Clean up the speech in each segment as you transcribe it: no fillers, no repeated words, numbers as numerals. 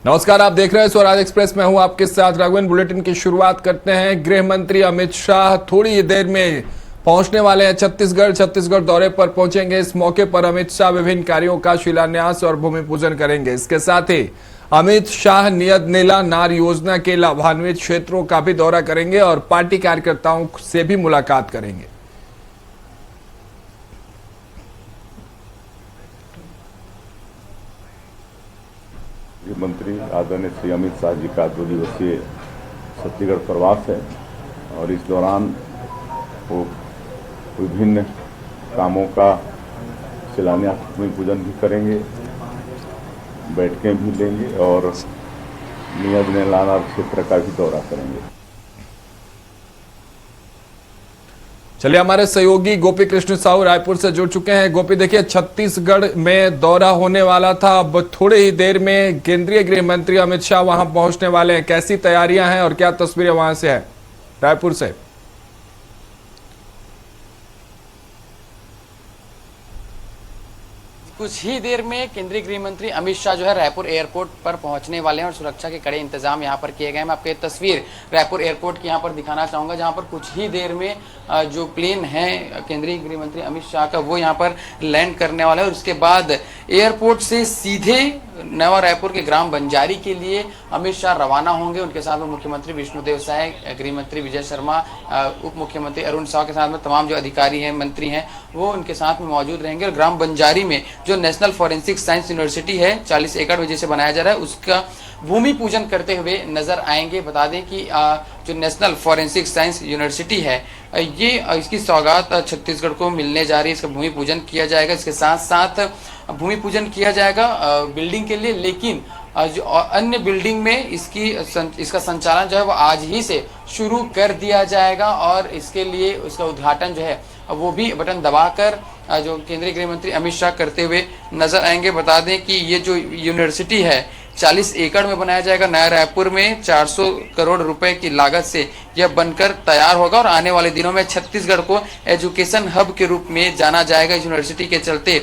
नमस्कार, आप देख रहे हैं स्वराज एक्सप्रेस में हूं आपके साथ रघुवन। बुलेटिन की शुरुआत करते हैं। गृह मंत्री अमित शाह थोड़ी ही देर में पहुंचने वाले हैं छत्तीसगढ़ दौरे पर पहुंचेंगे। इस मौके पर अमित शाह विभिन्न कार्यों का शिलान्यास और भूमि पूजन करेंगे। इसके साथ ही अमित शाह नियत नीला नार योजना के लाभान्वित क्षेत्रों का भी दौरा करेंगे और पार्टी कार्यकर्ताओं से भी मुलाकात करेंगे। गृह मंत्री आदरणीय श्री अमित शाह जी का 2 दिवसीय छत्तीसगढ़ प्रवास है और इस दौरान वो विभिन्न कामों का शिलान्यास भूमि पूजन भी करेंगे, बैठकें भी लेंगे और नियत नीला नार क्षेत्र का भी दौरा करेंगे। चलिए, हमारे सहयोगी गोपी कृष्ण साहू रायपुर से जुड़ चुके हैं। गोपी, देखिए, छत्तीसगढ़ में दौरा होने वाला था, अब थोड़े ही देर में केंद्रीय गृह मंत्री अमित शाह वहां पहुंचने वाले हैं। कैसी तैयारियां हैं और क्या तस्वीरें वहां से हैं रायपुर से? कुछ ही देर में केंद्रीय गृह मंत्री अमित शाह जो है रायपुर एयरपोर्ट पर पहुंचने वाले हैं और सुरक्षा के कड़े इंतजाम यहां पर किए गए हैं। मैं आपको एक तस्वीर रायपुर एयरपोर्ट की यहां पर दिखाना चाहूंगा, जहां पर कुछ ही देर में जो प्लेन है केंद्रीय गृह मंत्री अमित शाह का वो यहां पर लैंड करने वाला है और उसके बाद एयरपोर्ट से सीधे नवा रायपुर के ग्राम बंजारी के लिए अमित शाह रवाना होंगे। उनके साथ में मुख्यमंत्री विष्णुदेव साय, गृह मंत्री विजय शर्मा, उप मुख्यमंत्री अरुण साव के साथ में तमाम जो अधिकारी हैं, मंत्री हैं, वो उनके साथ में मौजूद रहेंगे। और ग्राम बंजारी में जो नेशनल फॉरेंसिक साइंस यूनिवर्सिटी है 40 एकड़ में जिसे बनाया जा रहा है, उसका भूमि पूजन करते हुए नजर आएंगे। बता दें कि जो नेशनल फॉरेंसिक साइंस यूनिवर्सिटी है ये इसकी सौगात छत्तीसगढ़ को मिलने जा रही है। इसका भूमि पूजन किया जाएगा। इसके साथ साथ भूमि पूजन किया जाएगा बिल्डिंग के लिए, लेकिन जो अन्य बिल्डिंग में इसका संचालन जो है वो आज ही से शुरू कर दिया जाएगा और इसके लिए उसका उद्घाटन जो है वो भी बटन दबाकर जो केंद्रीय गृह मंत्री अमित शाह करते हुए नजर आएंगे। बता दें कि ये जो यूनिवर्सिटी है 40 एकड़ में बनाया जाएगा। नया रायपुर में 400 करोड़ रुपए की लागत से यह बनकर तैयार होगा और आने वाले दिनों में छत्तीसगढ़ को एजुकेशन हब के रूप में जाना जाएगा इस यूनिवर्सिटी के चलते।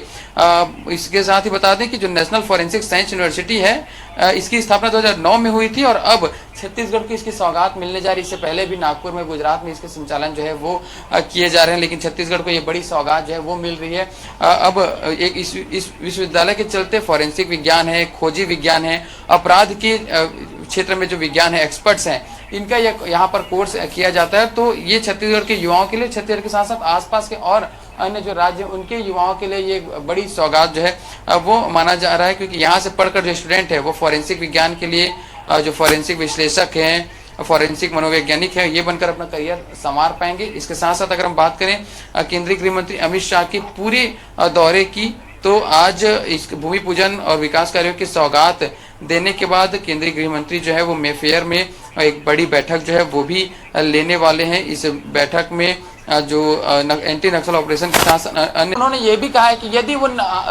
इसके साथ ही बता दें कि जो नेशनल फॉरेंसिक साइंस यूनिवर्सिटी है इसकी स्थापना 2009 में हुई थी और अब छत्तीसगढ़ को इसकी सौगात मिलने जा रही है। इससे पहले भी नागपुर में, गुजरात में इसके संचालन जो है वो किए जा रहे हैं, लेकिन छत्तीसगढ़ को ये बड़ी सौगात जो है वो मिल रही है। अब एक इस विश्वविद्यालय के चलते फॉरेंसिक विज्ञान है, खोजी विज्ञान है, अपराध के क्षेत्र में जो विज्ञान है, एक्सपर्ट्स हैं, इनका यहाँ पर कोर्स किया जाता है। तो ये छत्तीसगढ़ के युवाओं के लिए, छत्तीसगढ़ के साथ साथ आसपास के और अन्य जो राज्य उनके युवाओं के लिए ये बड़ी सौगात जो है वो माना जा रहा है, क्योंकि यहाँ से पढ़कर जो स्टूडेंट है वो फॉरेंसिक विज्ञान के लिए जो फॉरेंसिक विश्लेषक हैं, फॉरेंसिक मनोवैज्ञानिक है, ये बनकर अपना करियर संवार पाएंगे। इसके साथ साथ अगर हम बात करें केंद्रीय गृह मंत्री अमित शाह की पूरे दौरे की, तो आज इस भूमि पूजन और विकास कार्यों की सौगात देने के बाद केंद्रीय गृह मंत्री जो है वो मेफेयर में एक बड़ी बैठक जो है वो भी लेने वाले हैं। इस बैठक में जो एंटी नक्सल ऑपरेशन के साथ अन्य उन्होंने ये भी कहा है कि यदि वो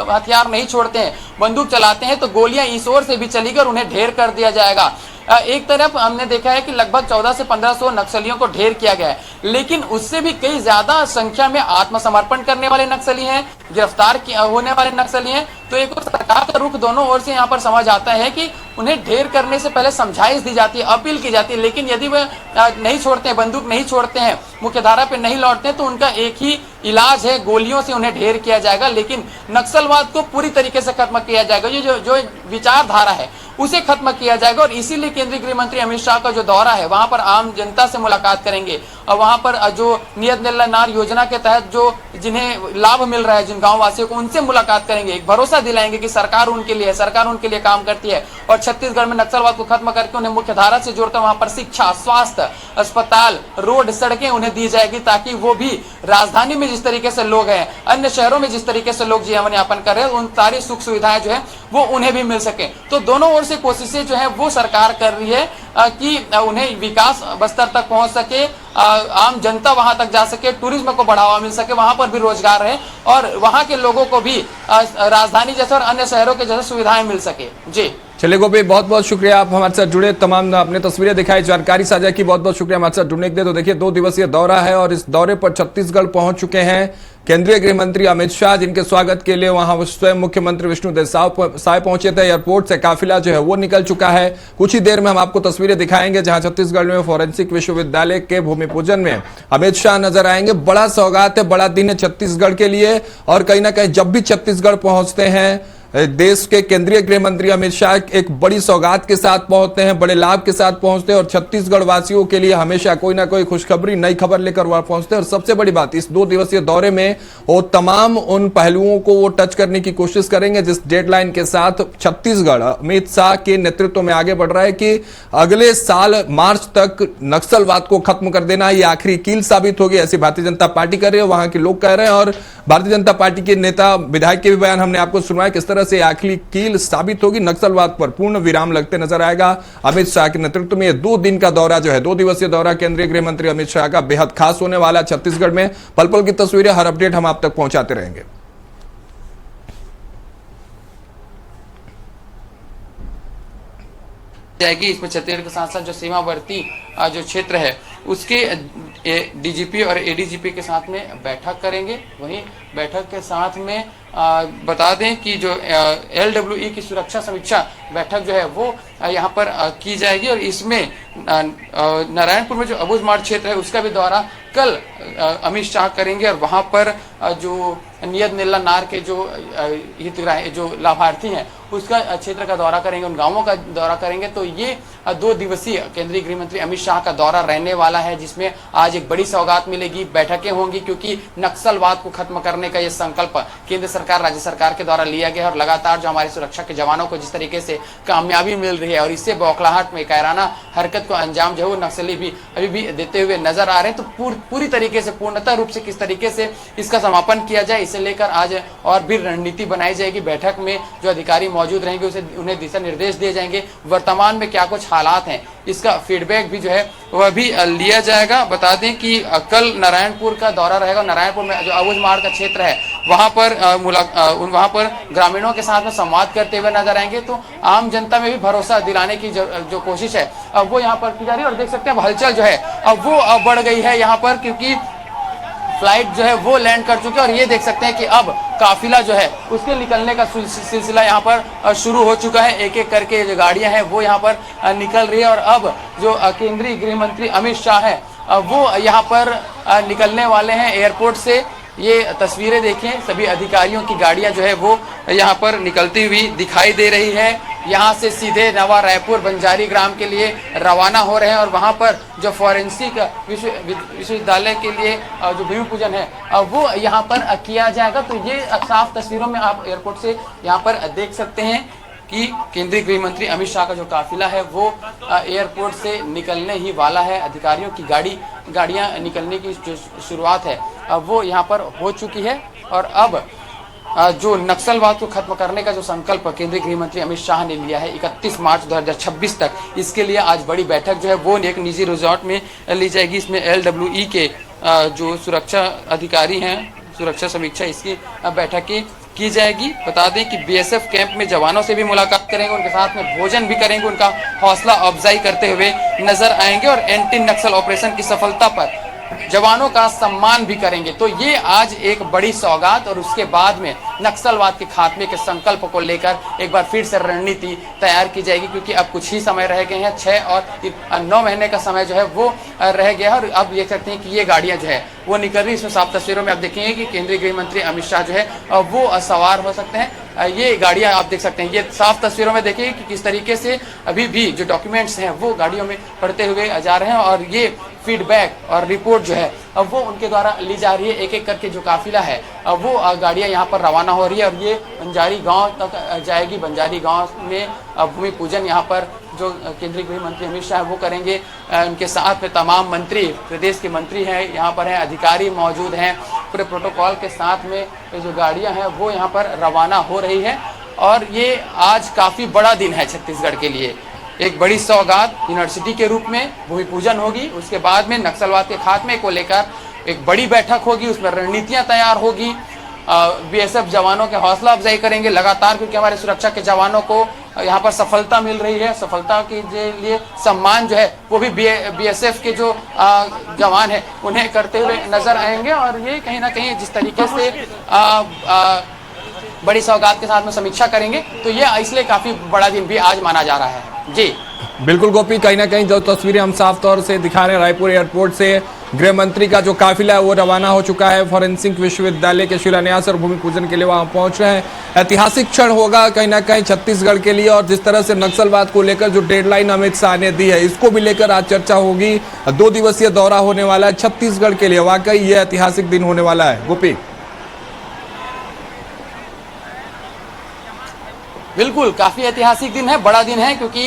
हथियार नहीं छोड़ते हैं, बंदूक चलाते हैं, तो गोलियां इस ओर से भी चलेगी और उन्हें ढेर कर दिया जाएगा। एक तरफ हमने देखा है कि लगभग 1400 से 1500 नक्सलियों को ढेर किया गया है, लेकिन उससे भी कई ज्यादा संख्या में आत्मसमर्पण करने वाले नक्सली हैं, गिरफ्तार होने वाले नक्सली हैं। तो एक सरकार का रुख दोनों ओर से यहाँ पर समझ आता है कि उन्हें ढेर करने से पहले समझाइश दी जाती है, अपील की जाती है, लेकिन यदि वे नहीं छोड़ते हैं, बंदूक नहीं छोड़ते हैं, मुख्यधारा पे नहीं लौटते हैं, तो उनका एक ही इलाज है, गोलियों से उन्हें ढेर किया जाएगा। लेकिन नक्सलवाद को पूरी तरीके से खत्म किया जाएगा। ये जो विचारधारा है उसे खत्म किया जाएगा और इसीलिए केंद्रीय गृह मंत्री अमित शाह का जो दौरा है वहां पर आम जनता से मुलाकात करेंगे और वहां पर जो नियत नीला नार योजना के तहत जो जिन्हें लाभ मिल रहा है, जिन गांव वासियों को, उनसे मुलाकात करेंगे, एक भरोसा दिलाएंगे कि सरकार उनके लिए है, सरकार उनके लिए काम करती है और छत्तीसगढ़ में नक्सलवाद को खत्म करके उन्हें मुख्य धारा से जोड़कर वहां पर शिक्षा, स्वास्थ्य, अस्पताल, रोड, सड़कें उन्हें दी जाएगी, ताकि वो भी राजधानी में जिस तरीके से लोग हैं, अन्य शहरों में जिस तरीके से लोग जीवन यापन कर रहे हैं, उन सारी सुख सुविधाएं जो है वो उन्हें भी मिल सके। तो दोनों ओर से कोशिशें जो है वो सरकार कर रही है कि उन्हें विकास बस्तर तक पहुंच सके, आम जनता वहां तक जा सके, टूरिज्म को बढ़ावा मिल सके, वहां पर भी रोजगार रहे और वहां के लोगों को भी राजधानी जैसे और अन्य शहरों के जैसे सुविधाएं मिल सके। जी चलिए गोपी, बहुत बहुत शुक्रिया, आप हमारे साथ जुड़े, तमाम अपने तस्वीरें दिखाई, जानकारी साझा की, बहुत बहुत शुक्रिया हमारे साथ जुड़ने के लिए। तो देखिए 2 दिवसीय दौरा है और इस दौरे पर छत्तीसगढ़ पहुंच चुके हैं केंद्रीय गृह मंत्री अमित शाह, जिनके स्वागत के लिए वहां स्वयं मुख्यमंत्री विष्णुदेव साय पहुंचे थे। एयरपोर्ट से काफिला जो है वो निकल चुका है। कुछ ही देर में हम आपको तस्वीरें दिखाएंगे जहां छत्तीसगढ़ में फॉरेंसिक विश्वविद्यालय के भूमि पूजन में अमित शाह नजर आएंगे। बड़ा सौगात है, बड़ा दिन है छत्तीसगढ़ के लिए। और कहीं ना कहीं जब भी छत्तीसगढ़ पहुंचते हैं देश के केंद्रीय गृह मंत्री अमित शाह एक बड़ी सौगात के साथ पहुंचते हैं, बड़े लाभ के साथ पहुंचते हैं और छत्तीसगढ़ वासियों के लिए हमेशा कोई ना कोई खुशखबरी, नई खबर लेकर वहां पहुंचते हैं। और सबसे बड़ी बात, इस 2 दिवसीय दौरे में वो तमाम उन पहलुओं को वो टच करने की कोशिश करेंगे जिस डेडलाइन के साथ छत्तीसगढ़ अमित शाह के नेतृत्व में आगे बढ़ रहा है कि अगले साल मार्च तक नक्सलवाद को खत्म कर देना ये आखिरी कील साबित होगी। ऐसी भारतीय जनता पार्टी कर रही है, वहां के लोग कह रहे हैं। और भारतीय जनता पार्टी के नेता विधायक के भी बयान हमने आपको सुनवाया किस तरह से आखिरी कील साबित होगी। नक्सलवाद पर पूर्ण विराम लगते नजर आएगा। अमित शाह के नेतृत्व में 2 दिन का दौरा जो है, 2 दिवसीय दौरा केंद्रीय गृह मंत्री अमित शाह का बेहद खास होने वाला छत्तीसगढ़ में। पल पल की तस्वीरें, हर अपडेट हम आप तक पहुंचाते रहेंगे। जाएगी इसमें छत्तीसगढ़ के साथ साथ जो सीमावर्ती जो क्षेत्र है उसके डीजीपी और एडीजीपी के साथ में बैठक करेंगे। वहीं बैठक के साथ में बता दें कि जो LWE की सुरक्षा समीक्षा बैठक जो है वो यहाँ पर की जाएगी। और इसमें नारायणपुर में जो अबूझमाड़ क्षेत्र है उसका भी दौरा कल अमित शाह करेंगे। और वहाँ पर जो नियत नीला नार के जो हितग्राही जो लाभार्थी हैं उसका क्षेत्र का दौरा करेंगे, उन गांवों का दौरा करेंगे। तो ये 2 दिवसीय केंद्रीय गृह मंत्री अमित शाह का दौरा रहने वाला है, जिसमें आज एक बड़ी सौगात मिलेगी, बैठकें होंगी, क्योंकि नक्सलवाद को खत्म करने का ये संकल्प केंद्र सरकार, राज्य सरकार के द्वारा लिया गया है। और लगातार जो हमारी सुरक्षा के जवानों को जिस तरीके से कामयाबी मिल रही है और इससे बौखलाहट में कायराना हरकत को अंजाम जो है वो नक्सली भी अभी भी देते हुए नजर आ रहे हैं। तो पूरी तरीके से, पूर्णतः रूप से किस तरीके से इसका समापन किया जाए, इसे लेकर आज और भी रणनीति बनाई जाएगी। बैठक में जो अधिकारी मौजूद रहेंगे उन्हें दिशा निर्देश दिए जाएंगे। वर्तमान में क्या कुछ हालात हैं इसका फीडबैक भी जो है वह भी लिया जाएगा। बता दें कि कल नारायणपुर का दौरा रहेगा। नारायणपुर में जो अबूझमाड़ का क्षेत्र है वहां पर ग्रामीणों के साथ में संवाद करते हुए नजर आएंगे। तो आम जनता में भी भरोसा दिलाने की जो कोशिश है अब वो यहाँ पर की जा रही है। और देख सकते हैं हलचल जो है अब वो बढ़ गई है यहाँ पर, क्योंकि फ्लाइट जो है वो लैंड कर चुके हैं। और ये देख सकते हैं कि अब काफिला जो है उसके निकलने का सिलसिला यहाँ पर शुरू हो चुका है। एक एक करके जो गाड़ियां हैं वो यहाँ पर निकल रही है। और अब जो केंद्रीय गृह मंत्री अमित शाह है वो यहाँ पर निकलने वाले हैं एयरपोर्ट से। ये तस्वीरें देखें, सभी अधिकारियों की गाड़ियां जो है वो यहाँ पर निकलती हुई दिखाई दे रही है। यहाँ से सीधे नवा रायपुर बंजारी ग्राम के लिए रवाना हो रहे हैं। और वहाँ पर जो फॉरेंसिक विश्वविद्यालय के लिए जो भूमि पूजन है वो यहाँ पर किया जाएगा। तो ये साफ तस्वीरों में आप एयरपोर्ट से यहाँ पर देख सकते हैं कि केंद्रीय गृह मंत्री अमित शाह का जो काफिला है वो एयरपोर्ट से निकलने ही वाला है। अधिकारियों की गाड़ियां निकलने की जो शुरुआत है वो यहाँ पर हो चुकी है। और अब जो नक्सलवाद को खत्म करने का जो संकल्प केंद्रीय गृह मंत्री अमित शाह ने लिया है 31 मार्च 2026 तक, इसके लिए आज बड़ी बैठक जो है वो एक निजी रिजॉर्ट में ली जाएगी। इसमें LWE के जो सुरक्षा अधिकारी हैं, सुरक्षा समीक्षा, इसकी बैठक की जाएगी। बता दें कि BSF कैंप में जवानों से भी मुलाकात करेंगे, उनके साथ में भोजन भी करेंगे, उनका हौसला अफजाई करते हुए नजर आएंगे। और एंटी नक्सल ऑपरेशन की सफलता पर जवानों का सम्मान भी करेंगे। तो ये आज एक बड़ी सौगात और उसके बाद में नक्सलवाद के खात्मे के संकल्प को लेकर एक बार फिर से रणनीति तैयार की जाएगी, क्योंकि अब कुछ ही समय रह गए हैं। 6 और 9 महीने का समय जो है वो रह गया है। और अब देख सकते हैं कि ये गाड़ियां जो है वो निकल रही है। इसमें साफ तस्वीरों में आप देखेंगे कि केंद्रीय गृह मंत्री अमित शाह जो है वो सवार हो सकते हैं। ये गाड़ियां आप देख सकते हैं, ये साफ तस्वीरों में देखिए कि किस तरीके से अभी भी जो डॉक्यूमेंट्स हैं वो गाड़ियों में पढ़ते हुए जा रहे हैं। और ये फीडबैक और रिपोर्ट जो है अब वो उनके द्वारा ली जा रही है। एक एक करके जो काफिला है अब वो गाड़ियां यहाँ पर रवाना हो रही है। और ये बंजारी गांव तक जाएगी। बंजारी गांव में भूमि पूजन यहाँ पर जो केंद्रीय गृह मंत्री अमित शाह वो करेंगे। उनके साथ में तमाम मंत्री, प्रदेश के मंत्री हैं यहाँ पर हैं, अधिकारी मौजूद हैं। पूरे प्रोटोकॉल के साथ में ये जो गाड़ियां हैं वो यहाँ पर रवाना हो रही है। और ये आज काफ़ी बड़ा दिन है छत्तीसगढ़ के लिए। एक बड़ी सौगात यूनिवर्सिटी के रूप में भूमि पूजन होगी, उसके बाद में नक्सलवाद के खात्मे को लेकर एक बड़ी बैठक होगी, उसमें रणनीतियां तैयार होगी। बीएसएफ जवानों के हौसला अफजाई करेंगे लगातार, क्योंकि हमारे सुरक्षा के जवानों को यहाँ पर सफलता मिल रही है। सफलता के लिए सम्मान जो है वो भी बीएसएफ के जो जवान है उन्हें करते हुए नजर आएंगे। और ये कहीं ना कहीं जिस तरीके से बड़ी सौगात के साथ में समीक्षा करेंगे, तो ये इसलिए काफी बड़ा दिन भी आज माना जा रहा है। जी बिल्कुल गोपी, कहीं ना कहीं जो तस्वीरें हम साफ तौर से दिखा रहे हैं, रायपुर एयरपोर्ट से गृह मंत्री का जो काफिला है वो रवाना हो चुका है। फॉरेंसिक विश्वविद्यालय के शिलान्यास और भूमि पूजन के लिए वहां पहुंच रहे हैं। ऐतिहासिक क्षण होगा कहीं ना कहीं छत्तीसगढ़ के लिए, और जिस तरह से नक्सलवाद को लेकर जो डेडलाइन अमित शाह ने दी है, इसको भी लेकर आज चर्चा होगी। 2 दिवसीय दौरा होने वाला है छत्तीसगढ़ के लिए, वाकई ये ऐतिहासिक दिन होने वाला है। गोपी बिल्कुल, काफी ऐतिहासिक दिन है, बड़ा दिन है, क्योंकि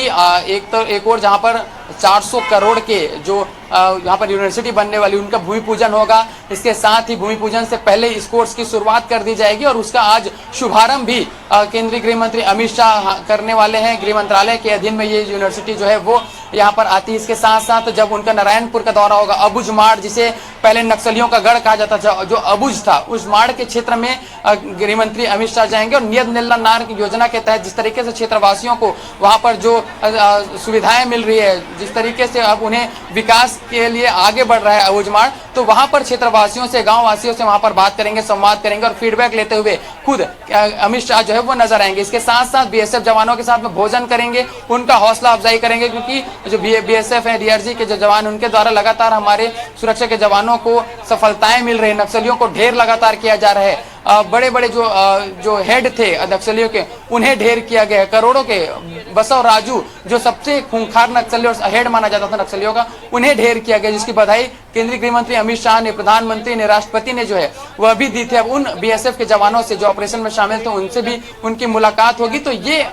एक और जहां पर 400 करोड़ के जो यहाँ पर यूनिवर्सिटी बनने वाली उनका भूमि पूजन होगा। इसके साथ ही भूमि पूजन से पहले इस कोर्स की शुरुआत कर दी जाएगी और उसका आज शुभारंभ भी केंद्रीय गृह मंत्री अमित शाह करने वाले हैं। गृह मंत्रालय के अधीन में ये यूनिवर्सिटी जो है वो यहाँ पर आती है। इसके साथ साथ जब उनका नारायणपुर का दौरा होगा, अबुझ माड़ जिसे पहले नक्सलियों का गढ़ कहा जाता था, जो अबुझ था, उस माड़ के क्षेत्र में गृह मंत्री अमित शाह जाएंगे। और नियत निल्ला नार की योजना के तहत जिस तरीके से क्षेत्रवासियों को वहां पर जो सुविधाएं मिल रही है, जिस तरीके से अब उन्हें विकास के लिए आगे बढ़ रहा है अबुझ माड़, तो वहां पर क्षेत्रवासियों से, गांव वासियों से वहां पर बात करेंगे, संवाद करेंगे और फीडबैक लेते हुए खुद अमित शाह जो है वो नजर आएंगे। इसके साथ साथ बीएसएफ जवानों के साथ में भोजन करेंगे, उनका हौसला अफजाई करेंगे, क्योंकि जो बीएसएफ है, डीआरजी के जो जवान, उनके द्वारा लगातार हमारे सुरक्षा के जवानों को सफलताएं मिल रही है। नक्सलियों को ढेर लगातार किया जा रहा है। बड़े बड़े जो हेड थे नक्सलियों के, उन्हें ढेर किया गया है। करोड़ों के बसव राजू जो सबसे खूंखार नक्सली और हेड माना जाता था नक्सलियों का, उन्हें ढेर किया गया, जिसकी बधाई केंद्रीय गृह मंत्री अमित शाह ने, प्रधानमंत्री ने, राष्ट्रपति ने जो है वह भी दी थी। अब उन बीएसएफ के जवानों से जो ऑपरेशन में शामिल थे उनसे भी उनकी मुलाकात होगी। तो ये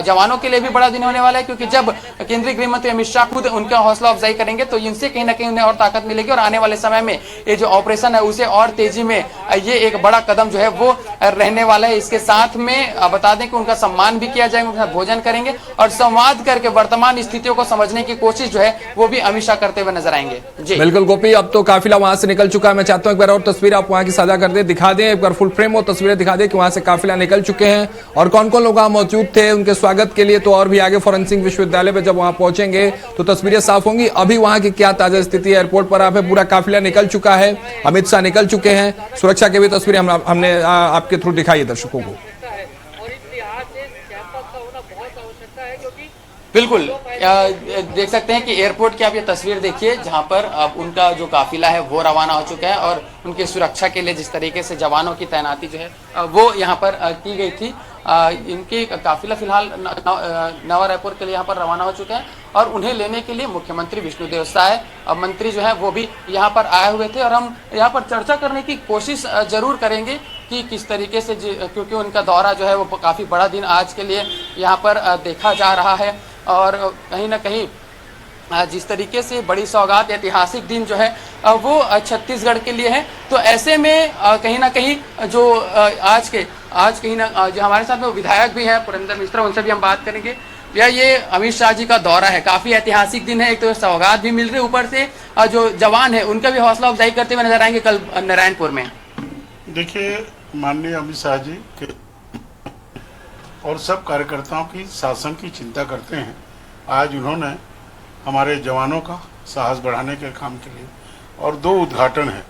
जवानों के लिए भी बड़ा दिन होने वाला है, क्योंकि जब केंद्रीय गृह मंत्री अमित शाह खुद उनका हौसला अफजाई करेंगे तो इनसे कहीं ना कहीं उन्हें और ताकत मिलेगी और आने वाले समय में ये जो ऑपरेशन है उसे और तेजी में, ये एक बड़ा कदम जो है वो रहने वाला है। इसके साथ में बता दें कि उनका सम्मान भी किया जाएगा, उनके साथ भोजन करेंगे और संवाद करके वर्तमान स्थितियों को समझने की कोशिश जो है वो भी अमित शाह करते हुए नजर आएंगे। जी बिल्कुल गोपी, अब तो काफिला वहां से निकल चुका है। मैं चाहता हूं एक बार और तस्वीर आप वहां की साझा कर दें, दिखा दें एक बार फुल फ्रेम और तस्वीरें दिखा दें कि वहां से काफिला निकल चुके हैं और कौन कौन लोग वहां मौजूद थे उनके स्वागत के लिए। तो और भी आगे फॉरेंसिक विश्वविद्यालय पे जब वहां पहुंचेंगे तो तस्वीरें साफ होंगी। अभी वहां की क्या ताजा स्थिति है? एयरपोर्ट पर आप पूरा काफिला निकल चुका है, अमित शाह निकल चुके हैं, सुरक्षा की भी तस्वीरें हमने आपके थ्रू दिखाई है दर्शकों को। बिल्कुल देख सकते हैं कि एयरपोर्ट की आप ये तस्वीर देखिए, जहां पर अब उनका जो काफिला है वो रवाना हो चुका है और उनकी सुरक्षा के लिए जिस तरीके से जवानों की तैनाती जो है वो यहाँ पर की गई थी। इनकी काफिला फिलहाल नवा रायपुर के लिए यहाँ पर रवाना हो चुका है और उन्हें लेने के लिए मुख्यमंत्री विष्णुदेव साय मंत्री जो है वो भी यहाँ पर आए हुए थे। और हम यहाँ पर चर्चा करने की कोशिश जरूर करेंगे कि किस तरीके से, क्योंकि उनका दौरा जो है वो काफी बड़ा दिन आज के लिए यहाँ पर देखा जा रहा है और कहीं ना कहीं जिस तरीके से बड़ी सौगात, ऐतिहासिक दिन जो है वो छत्तीसगढ़ के लिए है। तो ऐसे में कहीं ना कहीं जो आज कहीं ना जो हमारे साथ में विधायक भी है पुरेंद्र मिश्रा, उनसे भी हम बात करेंगे। या ये अमित शाह जी का दौरा है, काफी ऐतिहासिक दिन है, एक तो सौगात भी मिल रही है, ऊपर से जो जवान है उनका भी हौसला अफजाई करते हुए नजर आएंगे कल नारायणपुर में। देखिए, माननीय अमित शाह जी के और सब कार्यकर्ताओं की शासन की चिंता करते हैं। आज उन्होंने हमारे जवानों का साहस बढ़ाने के काम के लिए और 2 उद्घाटन है,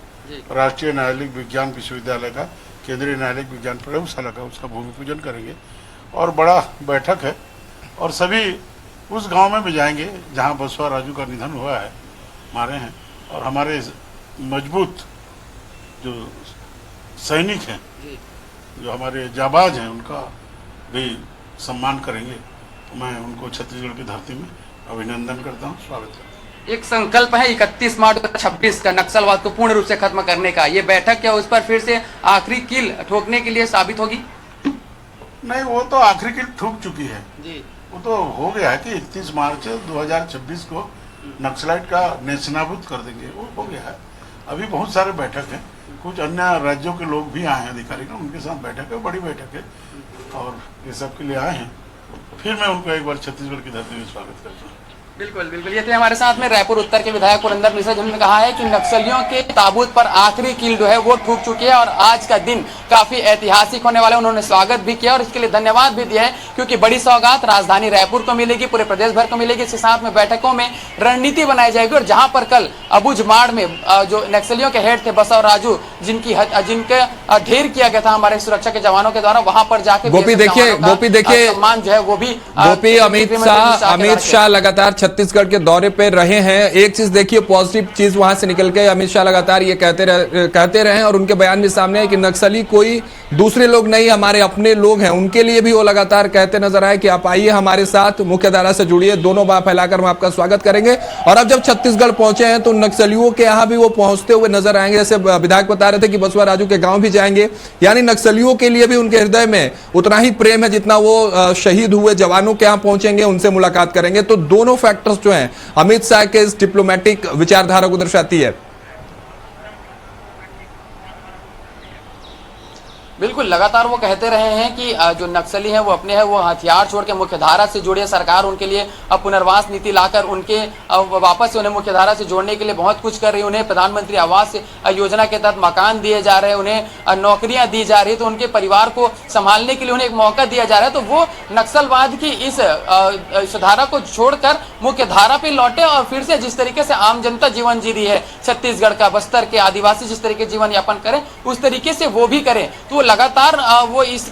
राष्ट्रीय न्यायालयिक विज्ञान विश्वविद्यालय का, केंद्रीय न्यायालयिक विज्ञान प्रयोगशाला का, उसका भूमि पूजन करेंगे और बड़ा बैठक है और सभी उस गांव में भी जाएंगे जहां बसवा राजू का निधन हुआ है, मारे हैं, और हमारे मजबूत जो सैनिक हैं, जो हमारे जाबाज हैं, उनका भी सम्मान करेंगे। मैं उनको छत्तीसगढ़ की धरती में अभिनंदन करता हूँ, स्वागत करता हूँ। एक संकल्प है 31 मार्च 2026 का नक्सलवाद को पूर्ण रूप से खत्म करने का। ये बैठक क्या उस पर फिर से आखिरी कील ठोकने के लिए साबित होगी? नहीं, वो तो आखिरी कील ठोक चुकी है जी। वो तो हो गया है कि 31 मार्च 2026 को नक्सलाइट का नेस्तनाबूद कर देंगे, वो हो गया है। अभी बहुत सारे बैठक हैं, कुछ अन्य राज्यों के लोग भी आए हैं अधिकारी का, उनके साथ बैठक है, बड़ी बैठक है और ये सब के लिए आए हैं। फिर मैं उनको एक बार छत्तीसगढ़ की धरती में स्वागत करता हूँ। बिल्कुल बिल्कुल, ये थे हमारे साथ में रायपुर उत्तर के विधायक पुरंदर मिश्रा, जिन्होंने कहा है कि नक्सलियों के ताबूत पर आखिरी कील जो है वो ठुक चुकी है और आज का दिन काफी ऐतिहासिक होने वाला है। उन्होंने स्वागत भी किया और इसके लिए धन्यवाद भी दिया है, क्योंकि बड़ी सौगात राजधानी रायपुर को मिलेगी, पूरे प्रदेश भर को मिलेगी। इसके साथ में बैठकों में रणनीति बनाई जाएगी और जहां पर कल अबुझमाड़ में जो नक्सलियों के हेड थे बसव राजू, जिनके ढेर किया गया था हमारे सुरक्षा के जवानों के द्वारा, वहां पर जाके गोपी देखिए सम्मान जो है वो भी गोपी अमित शाह लगातार छत्तीसगढ़ के दौरे पे रहे हैं। एक चीज देखिए, पॉजिटिव चीज वहां से निकल के अमित शाह लगातार ये कहते रहे और उनके बयान भी सामने है कि नक्सली कोई दूसरे लोग नहीं, हमारे अपने लोग हैं। उनके लिए भी वो लगातार कहते नजर आए कि आप आइए हमारे साथ, मुख्यधारा से जुड़िए, दोनों बात फैलाकर हम आपका स्वागत करेंगे। और अब जब छत्तीसगढ़ पहुंचे हैं तो नक्सलियों के यहाँ भी वो पहुंचते हुए नजर आएंगे। जैसे विधायक बता रहे थे कि बसवा राजू के गांव भी जाएंगे, यानी नक्सलियों के लिए भी उनके हृदय में उतना ही प्रेम है जितना वो शहीद हुए जवानों के यहाँ पहुंचेंगे, उनसे मुलाकात करेंगे। तो दोनों फैक्टर्स जो हैं अमित शाह के इस डिप्लोमेटिक विचारधारा को दर्शाती है। बिल्कुल, लगातार वो कहते रहे हैं कि जो नक्सली हैं वो अपने हैं, वो हथियार छोड़ के मुख्यधारा से जुड़े। सरकार उनके लिए पुनर्वास नीति लाकर उनके वापस से उन्हें मुख्यधारा से जोड़ने के लिए बहुत कुछ कर रही है। उन्हें प्रधानमंत्री आवास योजना के तहत मकान दिए जा रहे हैं, उन्हें नौकरियां दी जा रही है, तो उनके परिवार को संभालने के लिए उन्हें एक मौका दिया जा रहा है। तो वो नक्सलवाद की इस धारा को छोड़कर मुख्य धारा पे लौटे और फिर से जिस तरीके से आम जनता जीवन जी रही है, छत्तीसगढ़ का, बस्तर के आदिवासी जिस तरीके जीवन यापन करें, उस तरीके से वो भी करें। तो लगातार वो इसकी